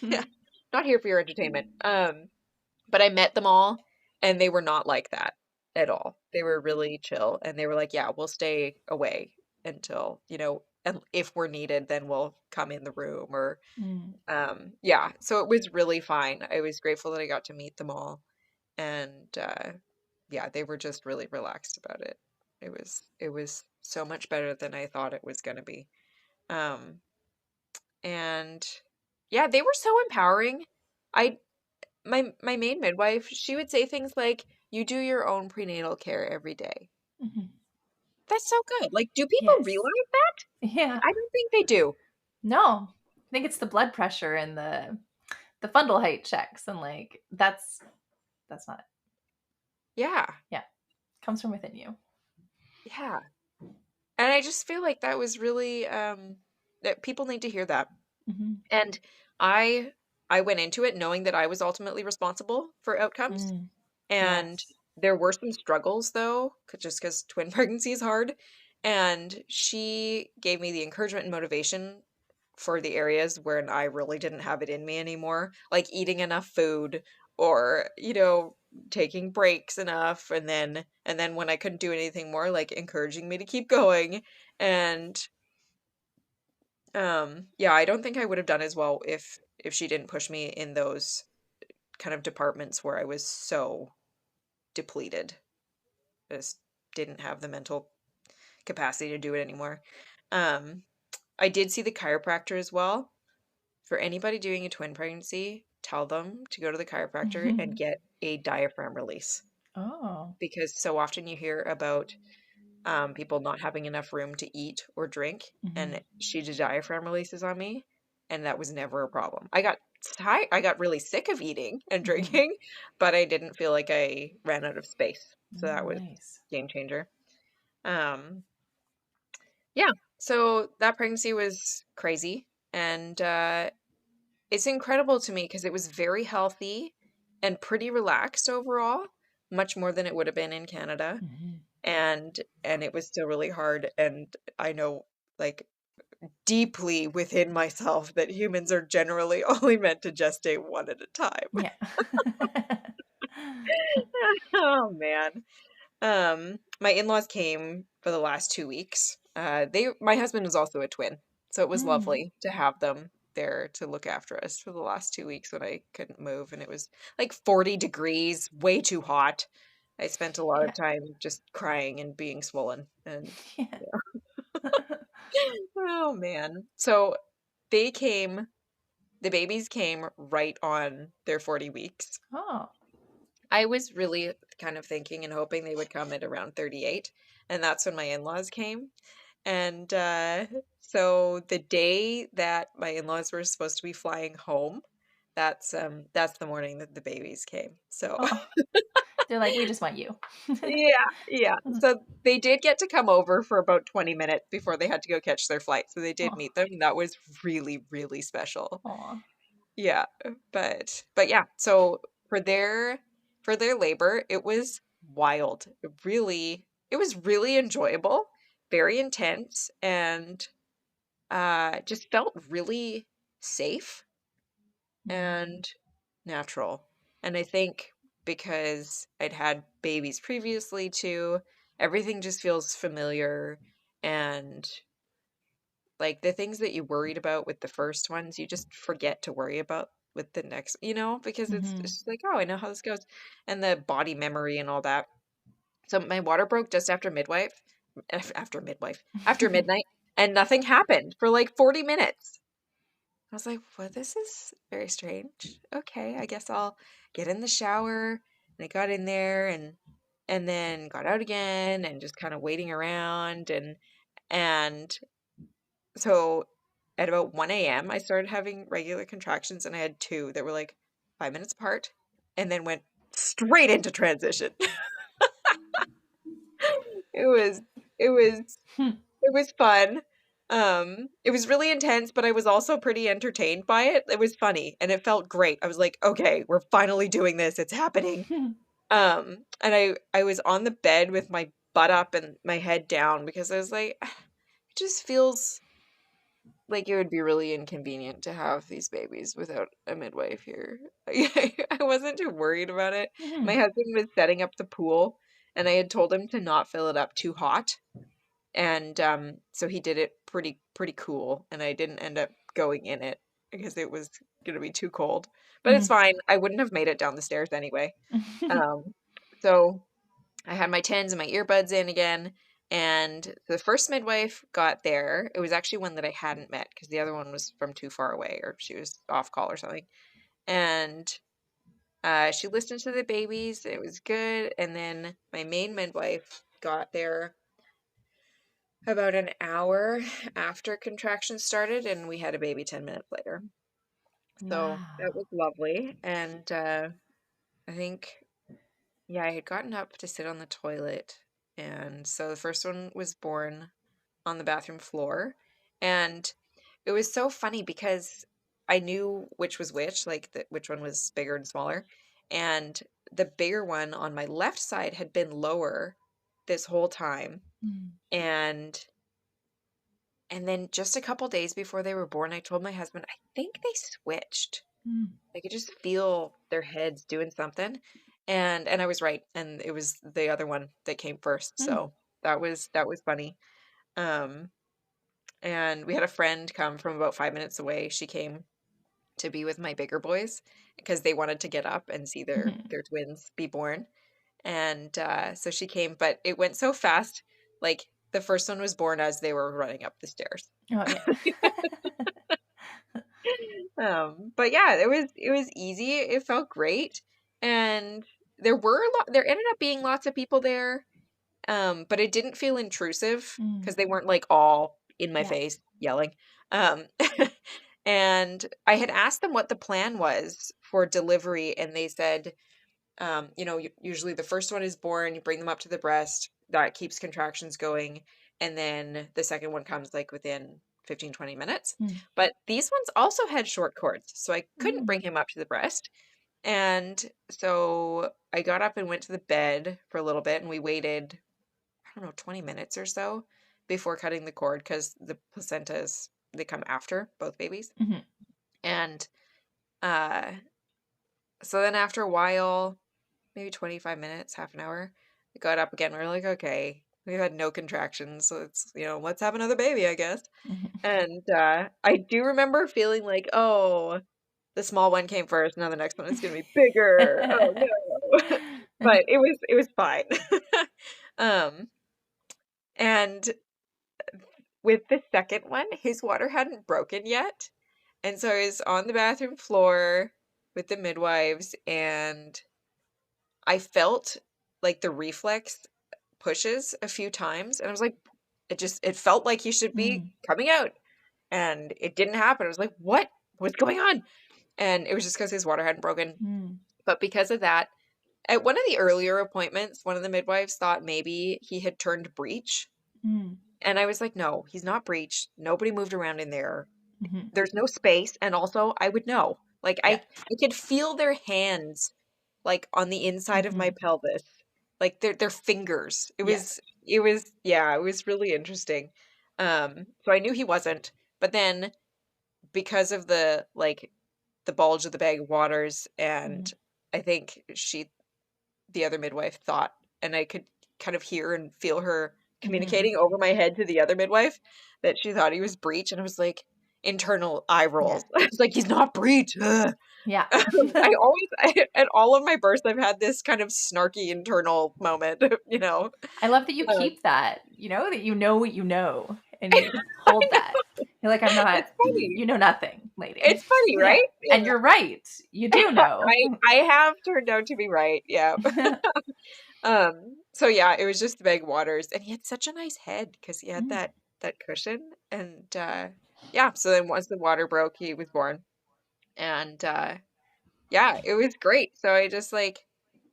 Yeah, not here for your entertainment. But I met them all, and they were not like that at all. They were really chill, and they were like, "Yeah, we'll stay away until, and if we're needed, then we'll come in the room." Or, Mm. yeah. So it was really fine. I was grateful that I got to meet them all, And yeah, they were just really relaxed about it. It was so much better than I thought it was going to be. Um, and yeah, they were so empowering. I my main midwife, she would say things like, "You do your own prenatal care every day." Mhm. That's so good. Like, do people Yes. realize that? Yeah. I don't think they do. No. I think it's the blood pressure and the fundal height checks and like that's not it. Yeah, Yeah. Comes from within you. yeah. And I just feel like that was really that people need to hear that. Mhm. And I I went into it knowing that I was ultimately responsible for outcomes. Mm. And Yes. there were some struggles though, just because twin pregnancy is hard. And she gave me the encouragement and motivation for the areas where I really didn't have it in me anymore, like eating enough food or, taking breaks enough, and then when I couldn't do anything more, like encouraging me to keep going. And yeah, I don't think I would have done as well if she didn't push me in those kind of departments where I was so depleted. I just didn't have the mental capacity to do it anymore. Um, I did see the chiropractor as well. For anybody doing a twin pregnancy, tell them to go to the chiropractor and get a diaphragm release Oh. because so often you hear about people not having enough room to eat or drink, and Mhm. she did diaphragm releases on me, and that was never a problem. I got really sick of eating and Mhm. drinking, but I didn't feel like I ran out of space, so that Mm, was nice. game changer. Um, yeah, so that pregnancy was crazy, and it's incredible to me because it was very healthy and pretty relaxed overall, much more than it would have been in Canada. Mhm. And it was still really hard, and I know, like, deeply within myself that humans are generally only meant to gestate one at a time. Yeah. Oh man. My in-laws came for the last 2 weeks. My husband was also a twin, so it was Mm. lovely to have them there to look after us for the last 2 weeks when I couldn't move, and it was like 40 degrees, way too hot. I spent a lot of Yeah. time just crying and being swollen, and Yeah. oh man. So they came, the babies came right on their 40 weeks. Oh. I was really kind of thinking and hoping they would come at around 38, and that's when my in-laws came. And so the day that my in-laws were supposed to be flying home, that's the morning that the babies came. So Oh. They're like, we just want you. yeah, yeah. So they did get to come over for about 20 minutes before they had to go catch their flight. So they did Oh. meet them, and that was really, really special. Aw. Yeah, but yeah, so for their labor, it was wild. It was really enjoyable, very intense, and just felt really safe Mm. and natural. And I think because I'd had babies previously too, everything just feels familiar, and like the things that you worried about with the first ones, you just forget to worry about with the next, because it's Mhm. just like, oh, I know how this goes, and the body memory and all that. So my water broke just after midnight, and nothing happened for like 40 minutes. I was like, well, this is very strange. Okay, I guess I'll get in the shower. And I got in there, and then got out again and just kind of waiting around, and so at about 1 a.m., I started having regular contractions, and I had two that were like 5 minutes apart and then went straight into transition. It was it was it was fun. It was really intense, but I was also pretty entertained by it. It was funny and it felt great. I was like, okay, we're finally doing this. It's happening. And I was on the bed with my butt up and my head down because I was like, it just feels like it would be really inconvenient to have these babies without a midwife here. I wasn't too worried about it. My Mhm. husband was setting up the pool, and I had told him to not fill it up too hot. And so he did it pretty cool, and I didn't end up going in it because it was gonna be too cold. but it's fine. I wouldn't have made it down the stairs anyway. Um, so I had my Tens and my earbuds in again, and the first midwife got there. It was actually one that I hadn't met because the other one was from too far away, or she was off call or something. And she listened to the babies. It was good. And then my main midwife got there about an hour after contractions started, and we had a baby 10 minutes later. So that Wow. was lovely. And I think, yeah, I had gotten up to sit on the toilet. And so the first one was born on the bathroom floor. And it was so funny because I knew which was which, like which one was bigger and smaller. And the bigger one on my left side had been lower this whole time. Mm. And then just a couple days before they were born, I told my husband, I think they switched. Mm. I could just feel their heads doing something. And I was right. And it was the other one that came first. Mm. So that was funny. Um, and we had a friend come from about 5 minutes away. She came to be with my bigger boys because they wanted to get up and see Mhm. their twins be born. And so she came, but it went so fast. Like the first one was born as they were running up the stairs. Oh yeah. But yeah, it was easy. It felt great, and there ended up being lots of people there. But it didn't feel intrusive Mm. because they weren't like all in my Yeah. face yelling. Um, and I had asked them what the plan was for delivery, and they said, usually the first one is born, you bring them up to the breast, that keeps contractions going, and then the second one comes like within 15, 20 minutes. Mm. But these ones also had short cords, so I couldn't Mm. bring him up to the breast. And so I got up and went to the bed for a little bit, and we waited, I don't know, 20 minutes or so before cutting the cord because the placentas, they come after both babies. Mhm. And uh, so then after a while, maybe 25 minutes, half an hour, I got up again. We were like, okay, we've had no contractions, so let's have another baby, I guess. Mhm. And I do remember feeling like, oh, the small one came first, now the next one is gonna be bigger. Oh no. But it was fine. Um, and with the second one, his water hadn't broken yet. And so I was on the bathroom floor with the midwives, and I felt like the reflex pushes a few times, and I was like, it felt like he should be Mm. coming out, and it didn't happen. I was like, what? What's going on? And it was just because his water hadn't broken. Mm. But because of that, at one of the earlier appointments, one of the midwives thought maybe he had turned breech. Mm. And I was like, no, he's not breech. Nobody moved around in there. Mhm. There's no space. And also, I would know. Like, Yeah. I could feel their hands, like, on the inside of my Mhm. pelvis, like their fingers. Yeah. Yeah, it was really interesting. So I knew he wasn't. But then because of the bulge of the bag of waters, and Mhm. I think the other midwife thought, and I could kind of hear and feel her Mhm. communicating over my head to the other midwife that she thought he was breech, and I was like, internal eye Yeah. rolls. I was like, he's not breech. Ugh. Yeah. At all of my births, I've had this kind of snarky internal moment, you know. I love that you Um, keep that, that you know what you know and you I hold that. know, You're like, I'm not, it's funny. you know nothing, lady. It's funny, Yeah. right? And Yeah. you're right. You do know. I have turned out to be right. Yeah. So yeah, it was just the bag of waters, and he had such a nice head because he had Mm. that cushion, and yeah. So then once the water broke, he was born, and yeah, it was great. So I just like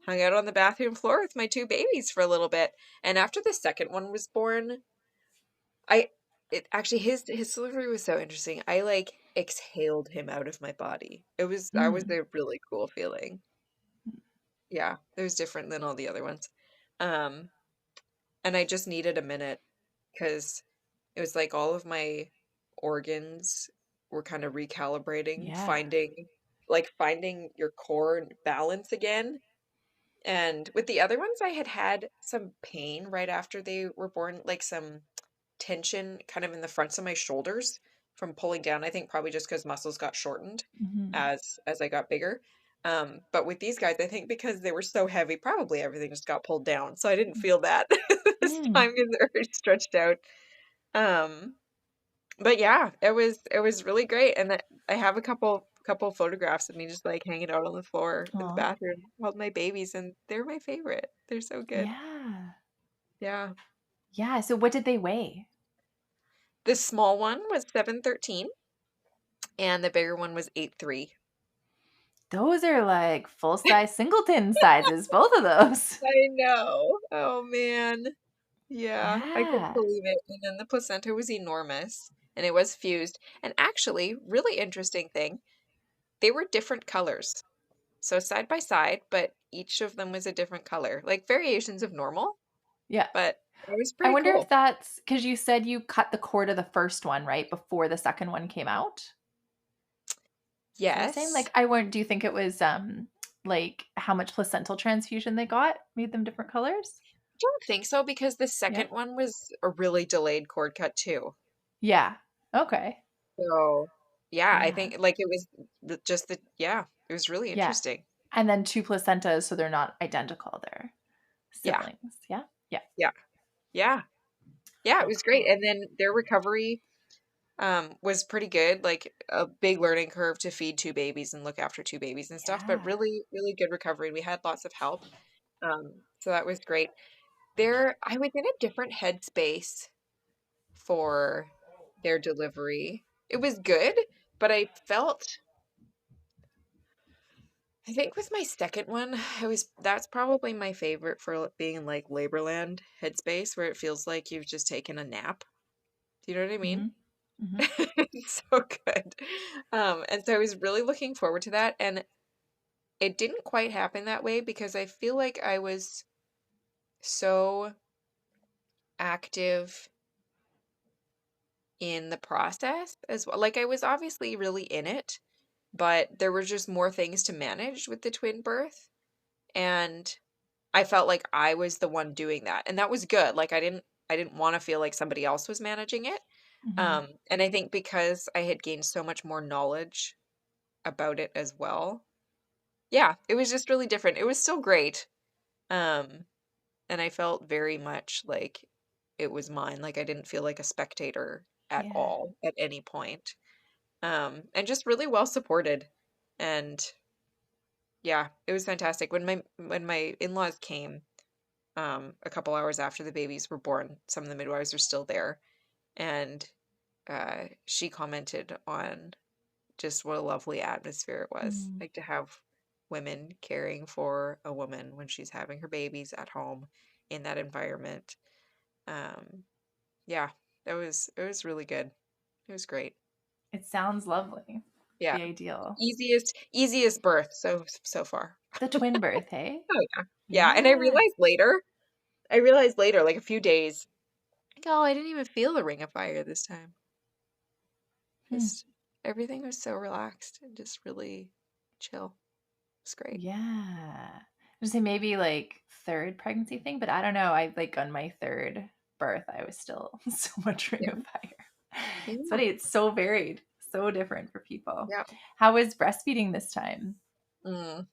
hung out on the bathroom floor with my two babies for a little bit, and after the second one was born, I it actually his delivery was so interesting. I like exhaled him out of my body. That was Mm. a really cool feeling. Yeah, it was different than all the other ones. Um, and I just needed a minute because it was like all of my organs were kind of recalibrating, Yeah. finding your core and balance again. And with the other ones, I had some pain right after they were born, like some tension kind of in the fronts of my shoulders from pulling down. I think probably just because muscles got shortened Hmm. as I got bigger. But with these guys, I think because they were so heavy, probably everything just got pulled down. So I didn't feel that this Mm. time because they're already stretched out. Um, but yeah, it was really great. And I have a couple photographs of me just like hanging out on the floor in the Aw. bathroom with my babies, and they're my favorite. They're so good. Yeah. Yeah. Yeah. So what did they weigh? The small one was 713 and the bigger one was 8'3". Those are like full size singleton sizes, both of those. I know. Oh man. Yeah, I couldn't Yeah. believe it. And then the placenta was enormous and it was fused. And actually, really interesting thing, they were different colors. So side by side, but each of them was a different color, like variations of normal, Yeah. but it was I pretty wonder if cool. that's because you said you cut the cord of the first one, right? Before the second one came out. Is that the same? Yes. Like, I wouldn't, do you think it was like how much placental transfusion they got made them different colors? Don't think so because the Yeah. second one was a really delayed cord cut too. Yeah. Okay. So, yeah, I Yeah. think like it was just yeah, it was really Yeah. interesting. And then two placentas, so they're not identical. They're Yeah. siblings. Yeah. Yeah. Yeah. Yeah. Yeah, it Oh, was great. cool. And then their recovery was pretty good, like a big learning curve to feed two babies and look after two babies and stuff, but Yeah. really, really good recovery. We had lots of help. So that was great. I was in a different headspace for their delivery. It was good, but I think with my second one, that's probably my favorite for being in like Laborland headspace where it feels like you've just taken a nap. Do you know what I mean? Hmm. Hmm. It's so good. And so I was really looking forward to that. And it didn't quite happen that way because I feel like I was so active in the process as well. Like I was obviously really in it, but there were just more things to manage with the twin birth. And I felt like I was the one doing that. And that was good. Like I didn't want to feel like somebody else was managing it. Hmm. And I think because I had gained so much more knowledge about it as well. Yeah, it was just really different. It was still great. Um, and I felt very much like it was mine. Like I didn't feel like a spectator at Yeah. all at any point. And just really well supported. And yeah, it was fantastic. When my in-laws came, a couple hours after the babies were born, some of the midwives were still there, and she commented on just what a lovely atmosphere it was, Mm. like to have women caring for a woman when she's having her babies at home in that environment. Um, yeah, it was really good. It was great. It sounds lovely. Yeah, The ideal. easiest birth so far. The twin birth, hey? Oh yeah, yeah. And Yeah. I realized later, like a few days, like, oh, I didn't even feel the ring of fire this time. Hmm. Just everything was so relaxed and just really chill. It's great. Yeah. I was say maybe like third pregnancy thing, but I don't know. I like on my third birth, I was still so much ring of Yeah. fire. It's Yeah. funny. It's so varied, so different for people. Yeah. How was breastfeeding this time? Mm.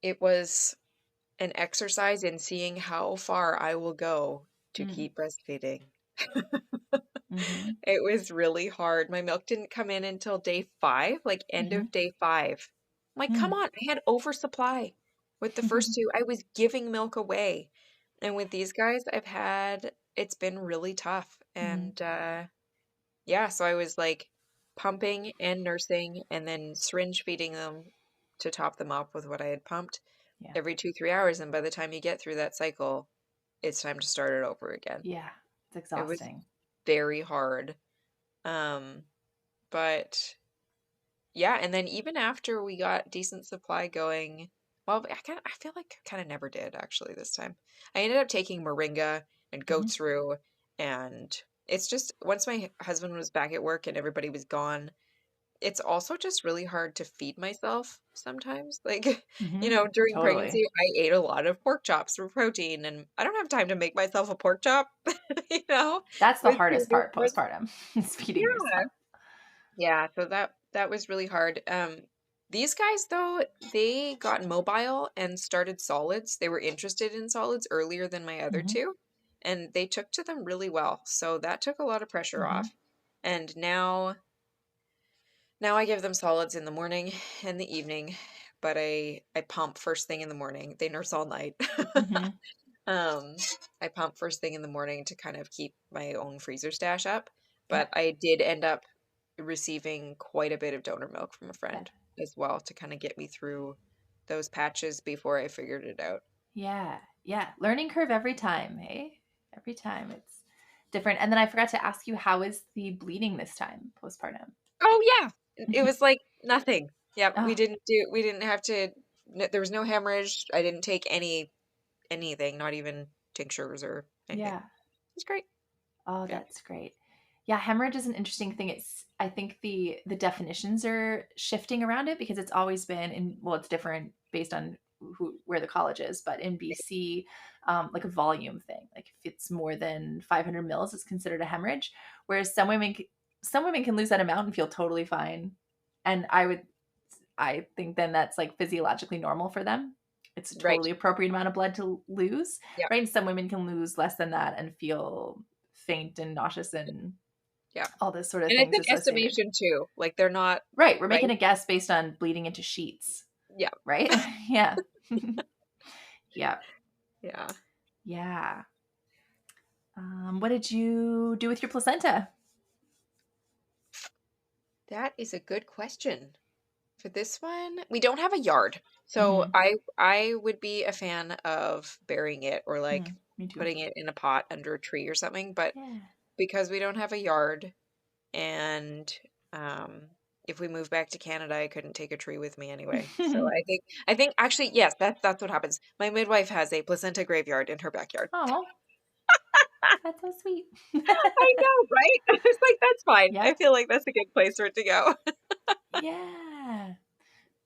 It was an exercise in seeing how far I will go to Mm. keep breastfeeding. Mm-hmm. It was really hard. My milk didn't come in until day 5, like end Mm-hmm. of day 5. I'm like, come Mm. on, I had oversupply. With the first two, I was giving milk away. And with these guys, it's been really tough. Mm. And yeah, so I was like pumping and nursing and then syringe feeding them to top them up with what I had pumped Yeah. every 2, 3 hours. And by the time you get through that cycle, it's time to start it over again. Yeah. It's It was exhausting. very hard. Um, but yeah, and then even after we got decent supply going, well, I feel like I kind of never did actually this time. I ended up taking moringa and Mm-hmm. goat's rue, and it's just once my husband was back at work and everybody was gone, it's also just really hard to feed myself sometimes. Like, Hmm. during Totally. pregnancy, I ate a lot of pork chops for protein, and I don't have time to make myself a pork chop, you know, That's the with two hardest part newborns. postpartum is feeding Yeah. yourself. Yeah, so that was really hard. These guys though, they got mobile and started solids. They were interested in solids earlier than my other Hmm. two, and they took to them really well. So that took a lot of pressure Hmm. off. And now I give them solids in the morning and the evening, but I pump first thing in the morning. They nurse all night. Hmm. Um, I pump first thing in the morning to kind of keep my own freezer stash up, Yeah. but I did end up receiving quite a bit of donor milk from a Yeah. friend as well to kind of get me through those patches before I figured it out. Yeah. Yeah. Learning curve every time, hey? Every time it's different. And then I forgot to ask you, how is the bleeding this time postpartum? Oh yeah, it was like nothing. Yeah, Oh, we didn't have to, there was no hemorrhage. I didn't take anything, not even tinctures or anything. yeah. It was great. Oh, Yeah. that's great. Yeah, hemorrhage is an interesting thing. It's I think the definitions are shifting around it because it's always been in well, it's different based on who where the college is, but in BC, like a volume thing. Like if it's more than 500 mils, it's considered a hemorrhage. Whereas some women can lose that amount and feel totally fine. And I think then that's like physiologically normal for them. It's a Right. totally appropriate amount of blood to lose, Yeah. right? And some women can lose less than that and feel faint and nauseous and Yeah. all this sort of And I things think associated. estimation too. Like they're not Right. We're making right. a guess based on bleeding into sheets, Yeah. right? Yeah. Yeah. Yeah. Yeah. What did you do with your placenta? That is a good question. For this one, we don't have a yard. So Hmm. I would be a fan of burying it or like Me too. putting it in a pot under a tree or something, but Yeah. because we don't have a yard and um if we move back to Canada, I couldn't take a tree with me anyway. So I think actually yes, that's what happens. My midwife has a placenta graveyard in her backyard. Oh, that's so sweet. I know, right? I was like, that's fine. I Yeah. feel like that's a good place for it to go. Yeah.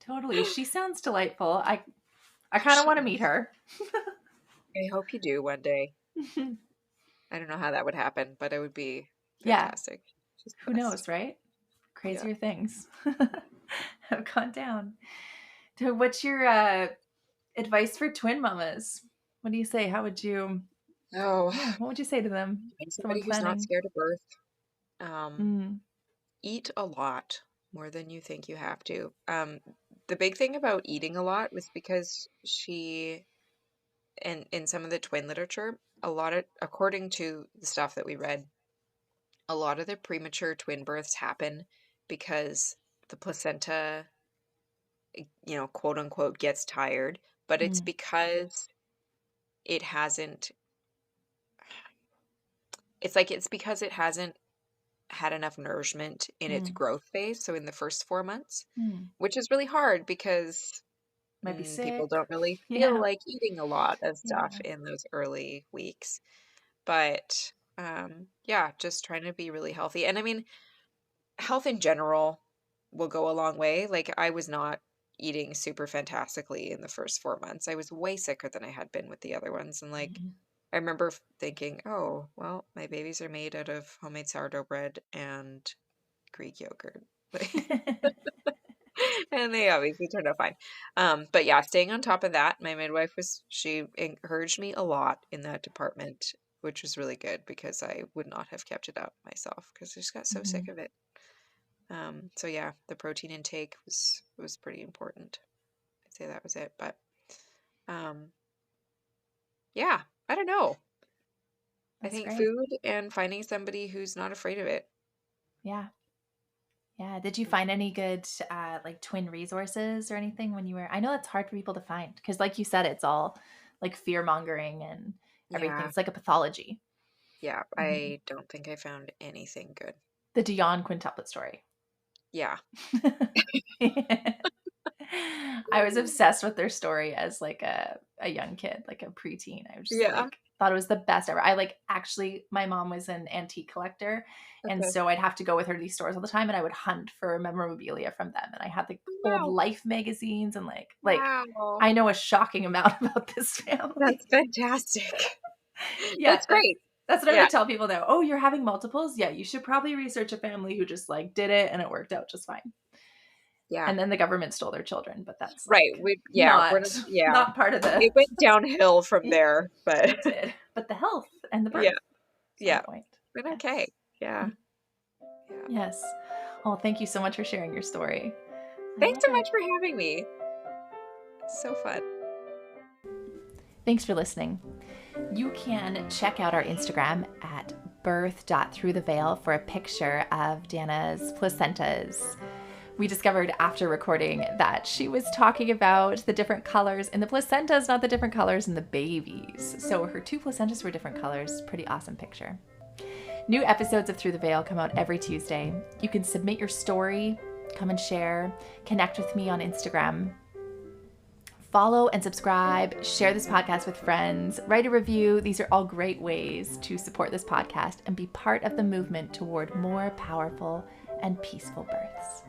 Totally. She sounds delightful. I kind of She want to meet is. her. I hope you do one day. I don't know how that would happen, but it would be Yeah. fantastic. She's the Who best. knows, right? Yeah. Crazier things have gone down. So what's your advice for twin mamas? What do you say? How would you, Oh, yeah, what would you say to them? find Someone somebody who's not planning. scared of birth. Um, Mm, Eat a lot more than you think you have to. The big thing about eating a lot was because she, and in some of the twin literature, a lot of, according to the stuff that we read, a lot of the premature twin births happen because the placenta, quote unquote, gets tired, but it's mm, because it hasn't, it's because it hasn't had enough nourishment in its mm, growth phase, so in the first 4 months, mm. which is really hard because Might be people sick. don't really feel Yeah. like eating a lot of stuff Yeah. in those early weeks. But yeah, just trying to be really healthy. And I mean, health in general will go a long way. Like I was not eating super fantastically in the first 4 months. I was way sicker than I had been with the other ones. And like Mhm. I remember thinking, oh, well, my babies are made out of homemade sourdough bread and Greek yogurt. And they obviously turned out fine. But yeah, staying on top of that, my midwife she encouraged me a lot in that department, which was really good because I would not have kept it up myself because I just got so sick Mhm. of it. So yeah, the protein intake was pretty important. I'd say that was it. But um, yeah, I don't know. I That's think great. food and finding somebody who's not afraid of it. Yeah. Yeah. Did you find any good like twin resources or anything when you were? I know it's hard for people to find because, like you said, it's all like fear mongering and everything. Yeah, It's like a pathology. yeah. Mhm. I don't think I found anything good. The Dion quintuplet story. Yeah. I was obsessed with their story as like a young kid, like a preteen. I was just Yeah. like thought it was the best ever. I like, actually, my mom was an antique collector. And Okay. so I'd have to go with her to these stores all the time, and I would hunt for memorabilia from them. And I had the old Wow. Life magazines and like Wow. I know a shocking amount about this family. That's fantastic. Yeah, That's great. that's what I Yeah. would tell people now. Oh, you're having multiples? Yeah, you should probably research a family who just like did it and it worked out just fine. Yeah. And then the government stole their children, but that's Right. like We're yeah. not part of the It went downhill from there, but it did. But the health and the birth. yeah. is on Yeah. point. But Yes. okay. Yeah. Yeah. Yes. Oh, thank you so much for sharing your story. Thanks so much for having me. So fun. Thanks for listening. You can check out our Instagram at birth.throughtheveil for a picture of Dana's placentas. We discovered after recording that she was talking about the different colors in the placentas, not the different colors in the babies. So her 2 placentas were different colors. Pretty awesome picture. New episodes of Through the Veil come out every Tuesday. You can submit your story, come and share, connect with me on Instagram. Follow and subscribe, share this podcast with friends, write a review. These are all great ways to support this podcast and be part of the movement toward more powerful and peaceful births.